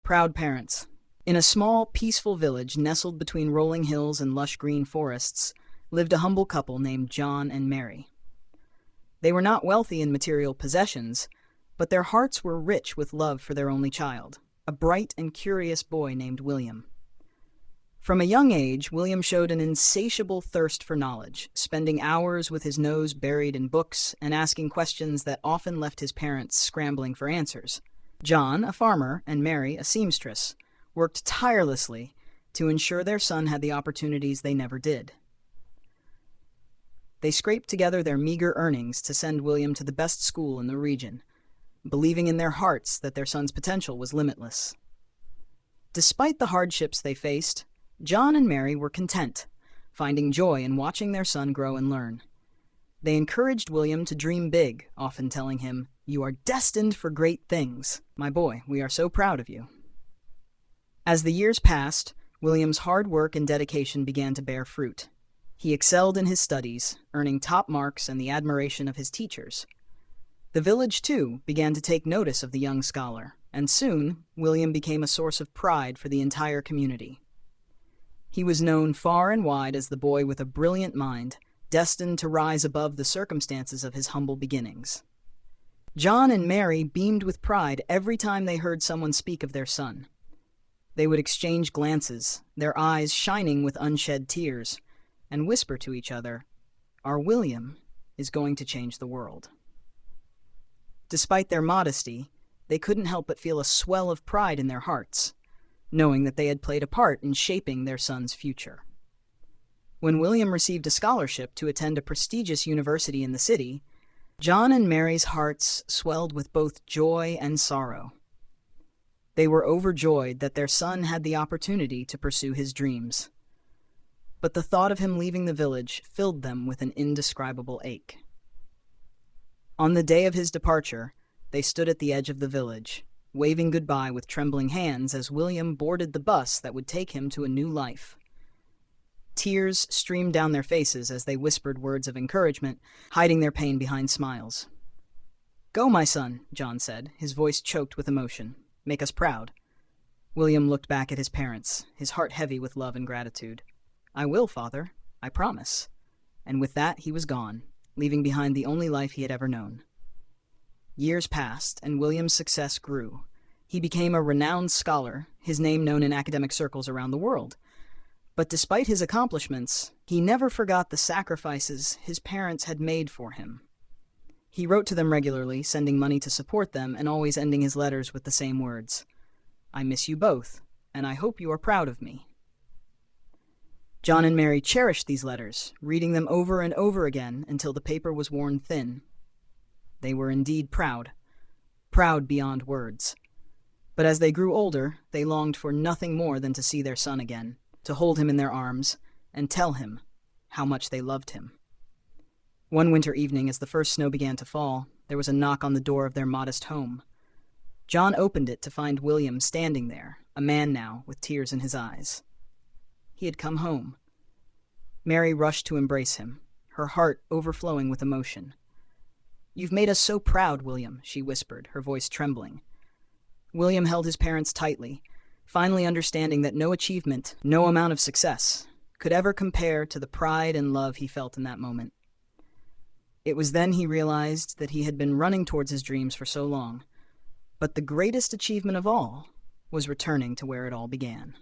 Proud parents. In a small, peaceful village nestled between rolling hills and lush green forests, lived a humble couple named John and Mary. They were not wealthy in material possessions, but their hearts were rich with love for their only child, a bright and curious boy named William. From a young age, William showed an insatiable thirst for knowledge, spending hours with his nose buried in books and asking questions that often left his parents scrambling for answers. John, a farmer, and Mary, a seamstress, worked tirelessly to ensure their son had the opportunities they never did. They scraped together their meager earnings to send William to the best school in the region, believing in their hearts that their son's potential was limitless. Despite the hardships they faced, John and Mary were content, finding joy in watching their son grow and learn. They encouraged William to dream big, often telling him, "You are destined for great things. My boy, we are so proud of you." As the years passed, William's hard work and dedication began to bear fruit. He excelled in his studies, earning top marks and the admiration of his teachers. The village, too, began to take notice of the young scholar, and soon William became a source of pride for the entire community. He was known far and wide as the boy with a brilliant mind, destined to rise above the circumstances of his humble beginnings. John and Mary beamed with pride every time they heard someone speak of their son. They would exchange glances, their eyes shining with unshed tears, and whisper to each other, "Our William is going to change the world." Despite their modesty, they couldn't help but feel a swell of pride in their hearts, knowing that they had played a part in shaping their son's future. When William received a scholarship to attend a prestigious university in the city, John and Mary's hearts swelled with both joy and sorrow. They were overjoyed that their son had the opportunity to pursue his dreams. But the thought of him leaving the village filled them with an indescribable ache. On the day of his departure, they stood at the edge of the village, waving goodbye with trembling hands as William boarded the bus that would take him to a new life. Tears streamed down their faces as they whispered words of encouragement, hiding their pain behind smiles. "Go, my son," John said, his voice choked with emotion. "Make us proud." William looked back at his parents, his heart heavy with love and gratitude. "I will, Father. I promise." And with that, he was gone, leaving behind the only life he had ever known. Years passed, and William's success grew. He became a renowned scholar, his name known in academic circles around the world. But despite his accomplishments, he never forgot the sacrifices his parents had made for him. He wrote to them regularly, sending money to support them, and always ending his letters with the same words, "I miss you both, and I hope you are proud of me." John and Mary cherished these letters, reading them over and over again until the paper was worn thin. They were indeed proud beyond words. But as they grew older, they longed for nothing more than to see their son again, to hold him in their arms, and tell him how much they loved him. One winter evening, as the first snow began to fall, there was a knock on the door of their modest home. John opened it to find William standing there, a man now, with tears in his eyes. He had come home. Mary rushed to embrace him, her heart overflowing with emotion. "You've made us so proud, William," she whispered, her voice trembling. William held his parents tightly, finally understanding that no achievement, no amount of success, could ever compare to the pride and love he felt in that moment. It was then he realized that he had been running towards his dreams for so long, but the greatest achievement of all was returning to where it all began.